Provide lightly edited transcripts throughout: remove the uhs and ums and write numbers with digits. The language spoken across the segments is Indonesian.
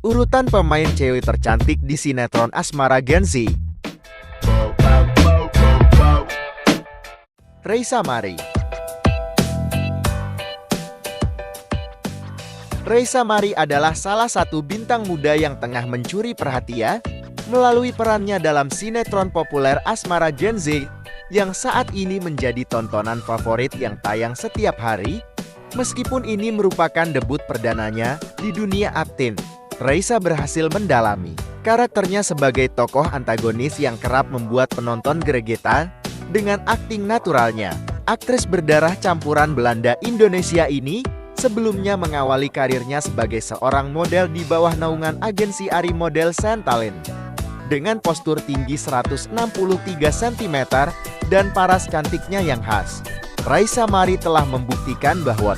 Urutan pemain cewek tercantik di sinetron Asmara Gen Z. Raisa Mari. Raisa Mari adalah salah satu bintang muda yang tengah mencuri perhatian melalui perannya dalam sinetron populer Asmara Gen Z yang saat ini menjadi tontonan favorit yang tayang setiap hari. Meskipun ini merupakan debut perdananya di dunia akting, Raisa berhasil mendalami karakternya sebagai tokoh antagonis yang kerap membuat penonton gregetan dengan akting naturalnya. Aktris berdarah campuran Belanda Indonesia ini sebelumnya mengawali karirnya sebagai seorang model di bawah naungan agensi Ari Model Santalin. Dengan postur tinggi 163 cm dan paras cantiknya yang khas, Raisa Mari telah membuktikan bahwa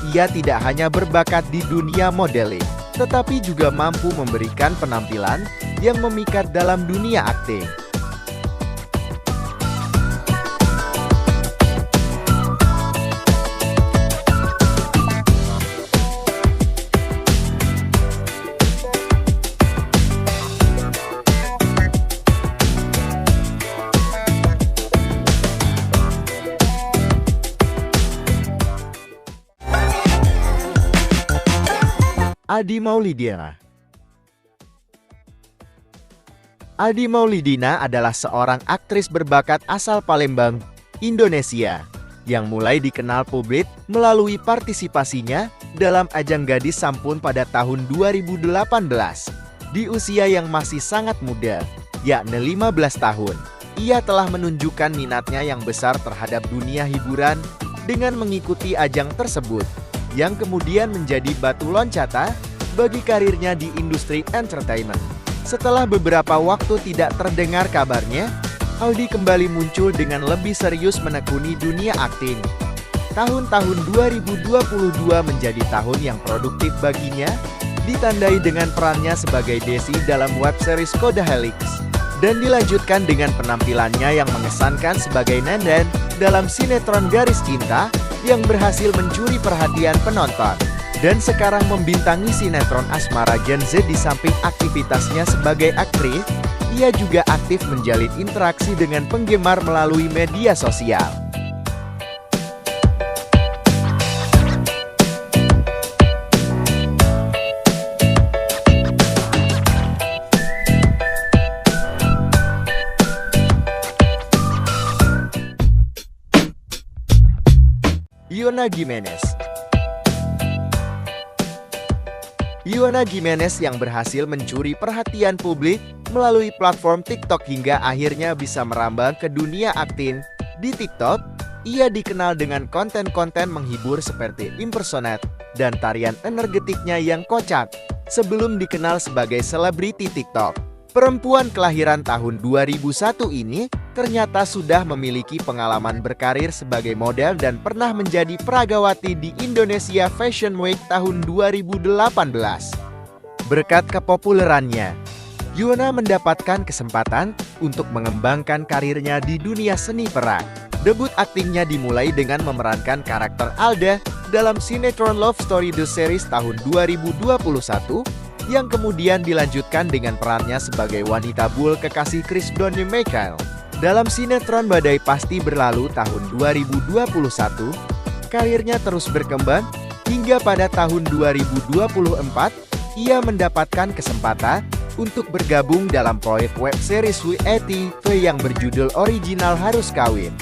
ia tidak hanya berbakat di dunia modeling, tetapi juga mampu memberikan penampilan yang memikat dalam dunia akting. Adi Maulidina. Adi Maulidina adalah seorang aktris berbakat asal Palembang, Indonesia, yang mulai dikenal publik melalui partisipasinya dalam ajang Gadis Sampun pada tahun 2018. Di usia yang masih sangat muda, yakni 15 tahun, ia telah menunjukkan minatnya yang besar terhadap dunia hiburan dengan mengikuti ajang tersebut, yang kemudian menjadi batu loncatan bagi karirnya di industri entertainment. Setelah beberapa waktu tidak terdengar kabarnya, Adi kembali muncul dengan lebih serius menekuni dunia akting. Tahun-tahun 2022 menjadi tahun yang produktif baginya, ditandai dengan perannya sebagai Desi dalam web series Koda Helix, dan dilanjutkan dengan penampilannya yang mengesankan sebagai Nenden dalam sinetron Garis Cinta yang berhasil mencuri perhatian penonton. Dan sekarang membintangi sinetron Asmara Gen Z. Di samping aktivitasnya sebagai aktris, ia juga aktif menjalin interaksi dengan penggemar melalui media sosial. Yona Gimenez. Yona Gimenez yang berhasil mencuri perhatian publik melalui platform TikTok hingga akhirnya bisa merambah ke dunia akting. Di TikTok, ia dikenal dengan konten-konten menghibur seperti impersonate dan tarian energetiknya yang kocak. Sebelum dikenal sebagai selebriti TikTok, perempuan kelahiran tahun 2001 ini ternyata sudah memiliki pengalaman berkarir sebagai model dan pernah menjadi peragawati di Indonesia Fashion Week tahun 2018. Berkat kepopulerannya, Yona mendapatkan kesempatan untuk mengembangkan karirnya di dunia seni peran. Debut aktingnya dimulai dengan memerankan karakter Alda dalam sinetron Love Story The Series tahun 2021, yang kemudian dilanjutkan dengan perannya sebagai wanita Bull kekasih Chris Donny Michael. Dalam sinetron Badai Pasti Berlalu tahun 2021, karirnya terus berkembang hingga pada tahun 2024, ia mendapatkan kesempatan untuk bergabung dalam proyek web series WETV yang berjudul Original Harus Kawin.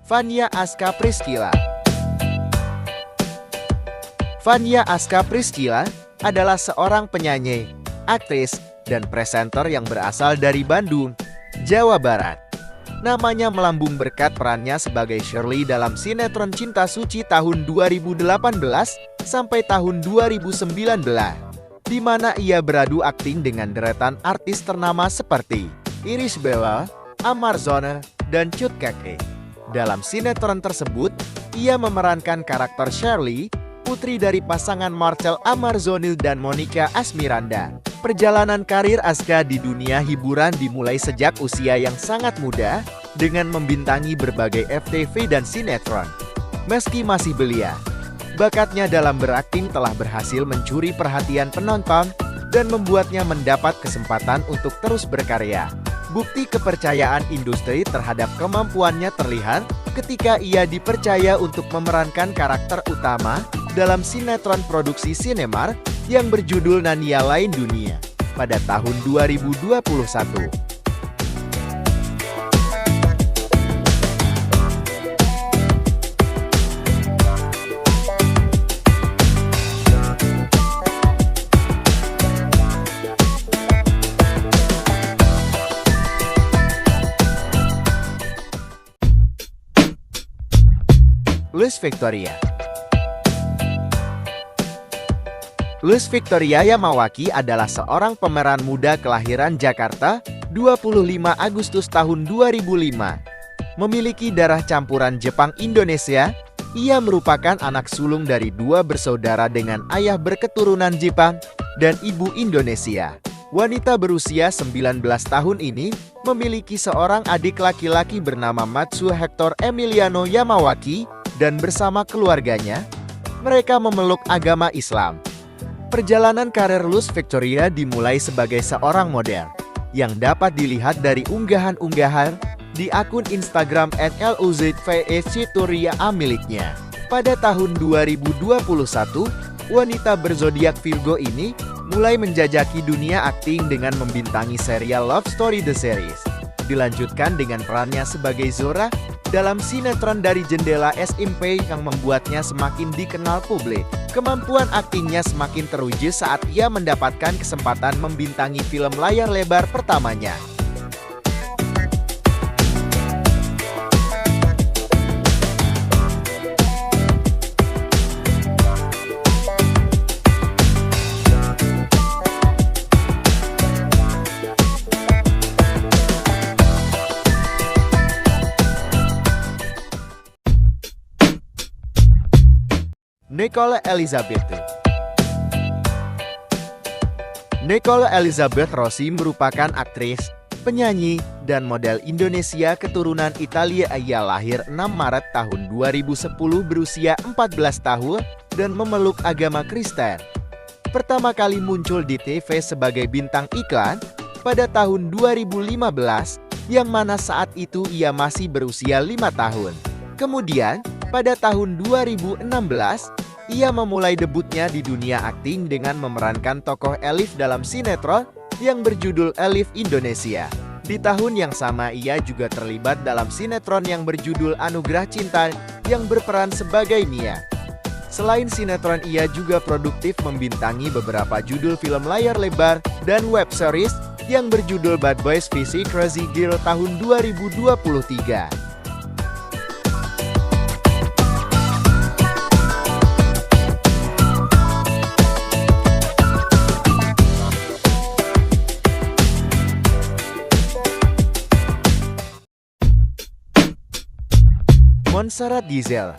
Fania Aska Priscilla. Fania Aska Priscilla adalah seorang penyanyi, aktris, dan presenter yang berasal dari Bandung, Jawa Barat. Namanya melambung berkat perannya sebagai Shirley dalam sinetron Cinta Suci tahun 2018 sampai tahun 2019, di mana ia beradu akting dengan deretan artis ternama seperti Irish Bella, Amar Zone, dan Cut Keke. Dalam sinetron tersebut, ia memerankan karakter Shirley putri dari pasangan Marcel Amarzonil dan Monica Asmiranda. Perjalanan karir Aska di dunia hiburan dimulai sejak usia yang sangat muda, dengan membintangi berbagai FTV dan sinetron. Meski masih belia, bakatnya dalam berakting telah berhasil mencuri perhatian penonton dan membuatnya mendapat kesempatan untuk terus berkarya. Bukti kepercayaan industri terhadap kemampuannya terlihat ketika ia dipercaya untuk memerankan karakter utama dalam sinetron produksi Sinemar yang berjudul Nania Lain Dunia pada tahun 2021. Luz Victoria. Luz Victoria Yamawaki adalah seorang pemeran muda kelahiran Jakarta, 25 Agustus tahun 2005. Memiliki darah campuran Jepang-Indonesia, ia merupakan anak sulung dari dua bersaudara dengan ayah berketurunan Jepang dan ibu Indonesia. Wanita berusia 19 tahun ini memiliki seorang adik laki-laki bernama Matsuo Hector Emiliano Yamawaki, dan bersama keluarganya, mereka memeluk agama Islam. Perjalanan karir Luz Victoria dimulai sebagai seorang model, yang dapat dilihat dari unggahan-unggahan di akun Instagram @luzvictoria miliknya. Pada tahun 2021, wanita berzodiak Virgo ini mulai menjajaki dunia akting dengan membintangi serial Love Story The Series. Dilanjutkan dengan perannya sebagai Zora dalam sinetron Dari Jendela SMP yang membuatnya semakin dikenal publik. Kemampuan aktingnya semakin teruji saat ia mendapatkan kesempatan membintangi film layar lebar pertamanya. Nicole Elizabeth. Nicole Elizabeth Rossi merupakan aktris, penyanyi, dan model Indonesia keturunan Italia. Ia lahir 6 Maret tahun 2010 berusia 14 tahun dan memeluk agama Kristen. Pertama kali muncul di TV sebagai bintang iklan pada tahun 2015, yang mana saat itu ia masih berusia 5 tahun. Kemudian, pada tahun 2016, ia memulai debutnya di dunia akting dengan memerankan tokoh Elif dalam sinetron yang berjudul Elif Indonesia. Di tahun yang sama ia juga terlibat dalam sinetron yang berjudul Anugerah Cinta yang berperan sebagai Nia. Selain sinetron, ia juga produktif membintangi beberapa judul film layar lebar dan web series yang berjudul Bad Boys vs Crazy Girl tahun 2023. Montserrat Giselle.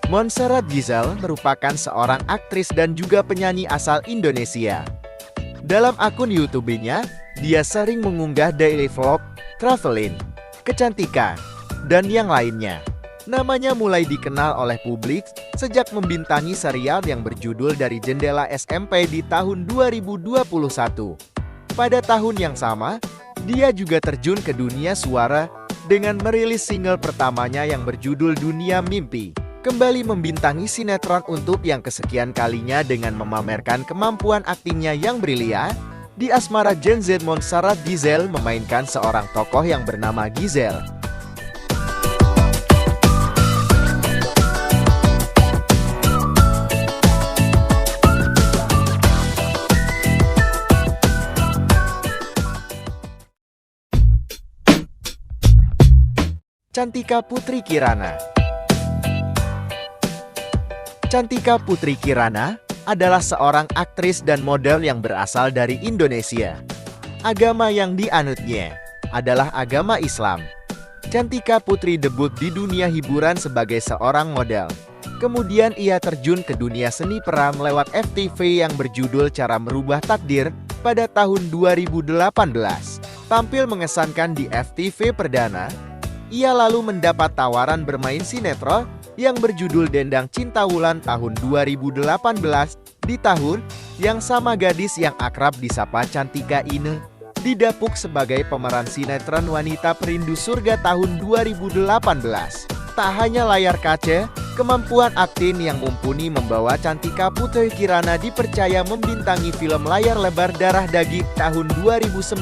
Montserrat Giselle merupakan seorang aktris dan juga penyanyi asal Indonesia. Dalam akun YouTube-nya, dia sering mengunggah daily vlog, traveling, kecantikan, dan yang lainnya. Namanya mulai dikenal oleh publik sejak membintangi serial yang berjudul Dari Jendela SMP di tahun 2021. Pada tahun yang sama, dia juga terjun ke dunia suara dengan merilis single pertamanya yang berjudul Dunia Mimpi. Kembali membintangi sinetron untuk yang kesekian kalinya dengan memamerkan kemampuan aktingnya yang brilian. Di Asmara Gen Z, Montserrat Giselle memainkan seorang tokoh yang bernama Giselle. Cantika Putri Kirana. Cantika Putri Kirana adalah seorang aktris dan model yang berasal dari Indonesia. Agama yang dianutnya adalah agama Islam. Cantika Putri debut di dunia hiburan sebagai seorang model. Kemudian ia terjun ke dunia seni peran lewat FTV yang berjudul Cara Merubah Takdir pada tahun 2018. Tampil mengesankan di FTV perdana, ia lalu mendapat tawaran bermain sinetron yang berjudul Dendang Cinta Wulan tahun 2018. Di tahun yang sama gadis yang akrab disapa Cantika ini didapuk sebagai pemeran sinetron Wanita Perindu Surga tahun 2018. Tak hanya layar kaca, kemampuan akting yang mumpuni membawa Cantika Putri Kirana dipercaya membintangi film layar lebar Darah Daging tahun 2019.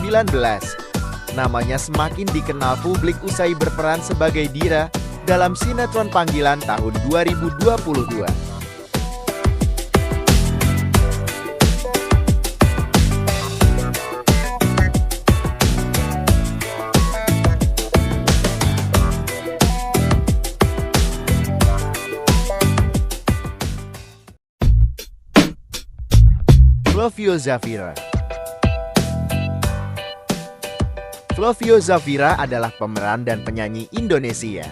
Namanya semakin dikenal publik usai berperan sebagai Dira dalam sinetron Panggilan tahun 2022. Flovio Zafira. Flovio Zafira adalah pemeran dan penyanyi Indonesia.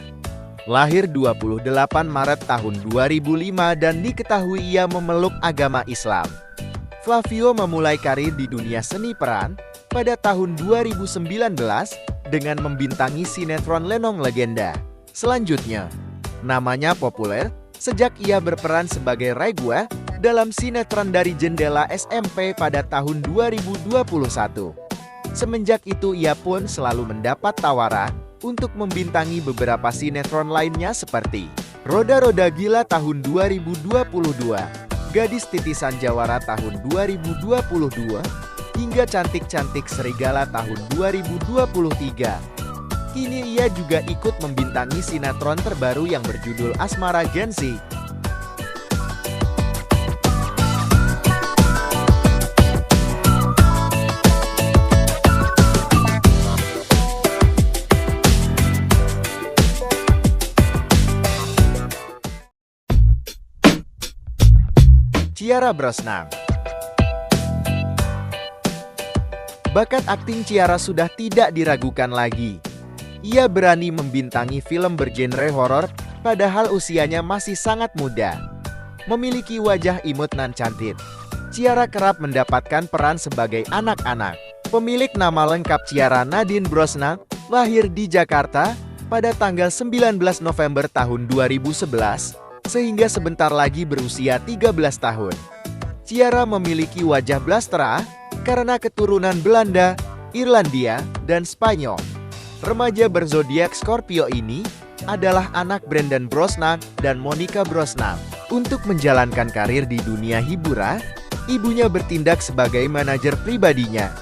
Lahir 28 Maret tahun 2005 dan diketahui ia memeluk agama Islam. Flovio memulai karir di dunia seni peran pada tahun 2019 dengan membintangi sinetron Lenong Legenda. Selanjutnya, namanya populer sejak ia berperan sebagai Regua dalam sinetron Dari Jendela SMP pada tahun 2021. Semenjak itu ia pun selalu mendapat tawaran untuk membintangi beberapa sinetron lainnya seperti Roda-Roda Gila tahun 2022, Gadis Titisan Jawara tahun 2022, hingga Cantik-Cantik Serigala tahun 2023. Kini ia juga ikut membintangi sinetron terbaru yang berjudul Asmara Gensi. Ciara Brosnan. Bakat akting Ciara sudah tidak diragukan lagi. Ia berani membintangi film bergenre horor, padahal usianya masih sangat muda. Memiliki wajah imut nan cantik, Ciara kerap mendapatkan peran sebagai anak-anak. Pemilik nama lengkap Ciara Nadine Brosnan, lahir di Jakarta pada tanggal 19 November tahun 2011, sehingga sebentar lagi berusia 13 tahun. Ciara memiliki wajah blastera karena keturunan Belanda, Irlandia, dan Spanyol. Remaja berzodiak Scorpio ini adalah anak Brendan Brosnan dan Monica Brosnan. Untuk menjalankan karir di dunia hiburan, ibunya bertindak sebagai manajer pribadinya.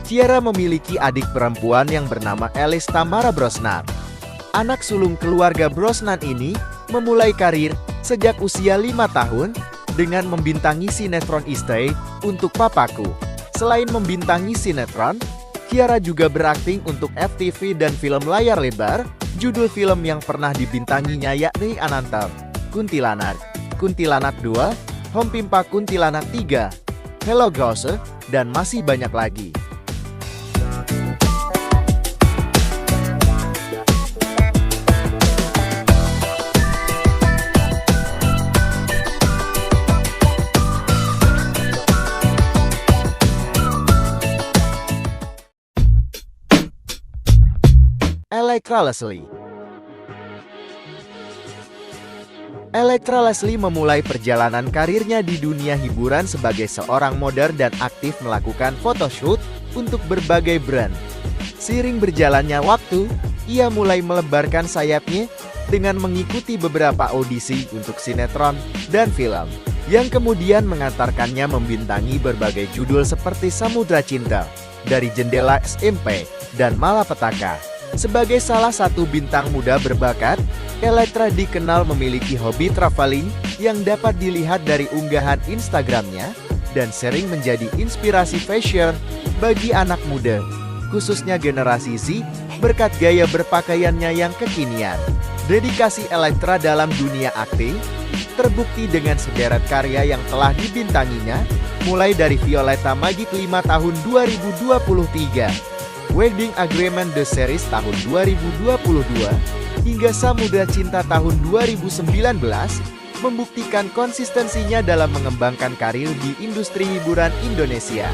Ciara memiliki adik perempuan yang bernama Alice Tamara Brosnan. Anak sulung keluarga Brosnan ini memulai karir sejak usia 5 tahun dengan membintangi sinetron Istri Untuk Papaku. Selain membintangi sinetron, Ciara juga berakting untuk FTV dan film layar lebar. Judul film yang pernah dibintanginya yakni Anantam, Kuntilanak, Kuntilanak 2, Home Pimpa Kuntilanak 3, Hello Ghost, dan masih banyak lagi. Elektra Leslie. Elektra Leslie memulai perjalanan karirnya di dunia hiburan sebagai seorang model dan aktif melakukan photoshoot untuk berbagai brand. Seiring berjalannya waktu, ia mulai melebarkan sayapnya dengan mengikuti beberapa audisi untuk sinetron dan film, yang kemudian mengantarkannya membintangi berbagai judul seperti Samudra Cinta, Dari Jendela SMP, dan Malapetaka. Sebagai salah satu bintang muda berbakat, Elektra dikenal memiliki hobi traveling yang dapat dilihat dari unggahan Instagramnya dan sering menjadi inspirasi fashion bagi anak muda, khususnya generasi Z, berkat gaya berpakaiannya yang kekinian. Dedikasi Elektra dalam dunia akting terbukti dengan sederet karya yang telah dibintanginya, mulai dari Violeta Magic 5 tahun 2023, Wedding Agreement The Series tahun 2022, hingga Samudra Cinta tahun 2019, membuktikan konsistensinya dalam mengembangkan karir di industri hiburan Indonesia.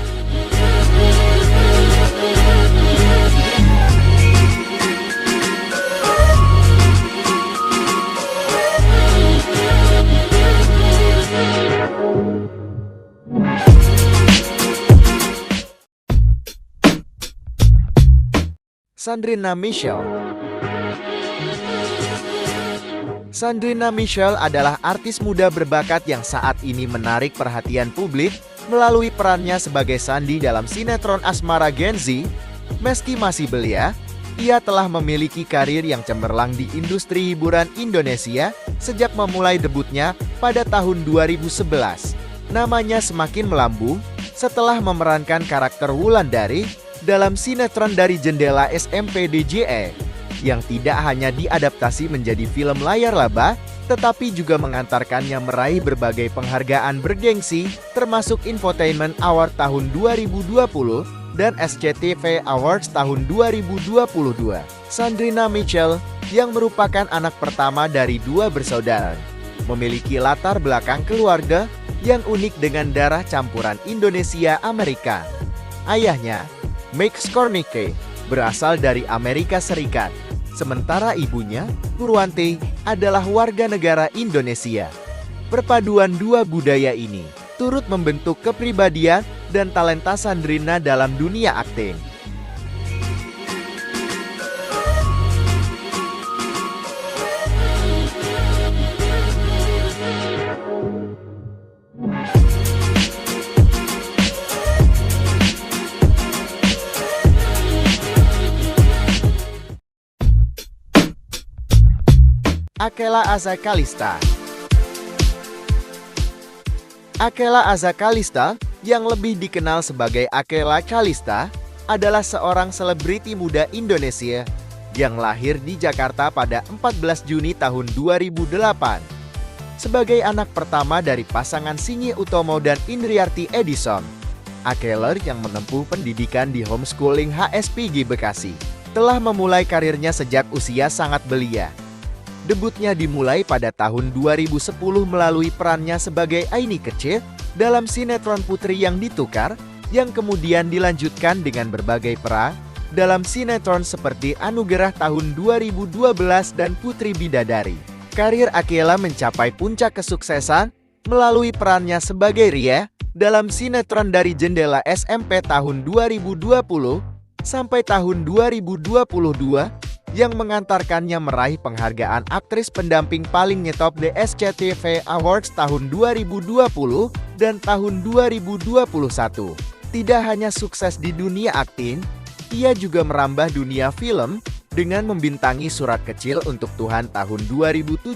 Sandrina Michelle. Sandrina Michelle adalah artis muda berbakat yang saat ini menarik perhatian publik melalui perannya sebagai Sandy dalam sinetron asmara Gen Z. Meski masih belia, ia telah memiliki karir yang cemerlang di industri hiburan Indonesia sejak memulai debutnya pada tahun 2011. Namanya semakin melambung setelah memerankan karakter Wulandari dalam sinetron Dari Jendela SMP DJE, yang tidak hanya diadaptasi menjadi film layar lebar, tetapi juga mengantarkannya meraih berbagai penghargaan bergengsi, termasuk Infotainment Award tahun 2020 dan SCTV Awards tahun 2022. Sandrina Michelle, yang merupakan anak pertama dari dua bersaudara, memiliki latar belakang keluarga yang unik dengan darah campuran Indonesia-Amerika. Ayahnya, Mike Skornicke, berasal dari Amerika Serikat, sementara ibunya, Purwanti, adalah warga negara Indonesia. Perpaduan dua budaya ini turut membentuk kepribadian dan talenta Sandrina dalam dunia akting. Akela Azakalista. Akela Azakalista, yang lebih dikenal sebagai Akela Kalista, adalah seorang selebriti muda Indonesia yang lahir di Jakarta pada 14 Juni tahun 2008. Sebagai anak pertama dari pasangan Singi Utomo dan Indriarti Edison, Akela yang menempuh pendidikan di homeschooling HSPG Bekasi, telah memulai karirnya sejak usia sangat belia. Debutnya dimulai pada tahun 2010 melalui perannya sebagai Aini kecil dalam sinetron Putri yang Ditukar, yang kemudian dilanjutkan dengan berbagai peran dalam sinetron seperti Anugerah tahun 2012 dan Putri Bidadari. Karir Akela mencapai puncak kesuksesan melalui perannya sebagai Ria dalam sinetron Dari Jendela SMP tahun 2020 sampai tahun 2022, yang mengantarkannya meraih penghargaan aktris pendamping paling nyetop di SCTV Awards tahun 2020 dan tahun 2021. Tidak hanya sukses di dunia akting, ia juga merambah dunia film dengan membintangi Surat Kecil Untuk Tuhan tahun 2017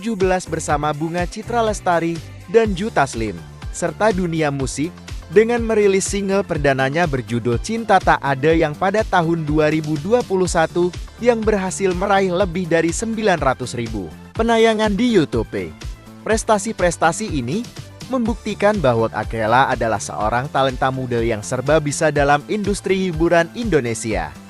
bersama Bunga Citra Lestari dan Joe Taslim, serta dunia musik dengan merilis single perdananya berjudul Cinta Tak Ada yang pada tahun 2021 yang berhasil meraih lebih dari 900.000 penayangan di YouTube. Prestasi-prestasi ini membuktikan bahwa Akela adalah seorang talenta muda yang serba bisa dalam industri hiburan Indonesia.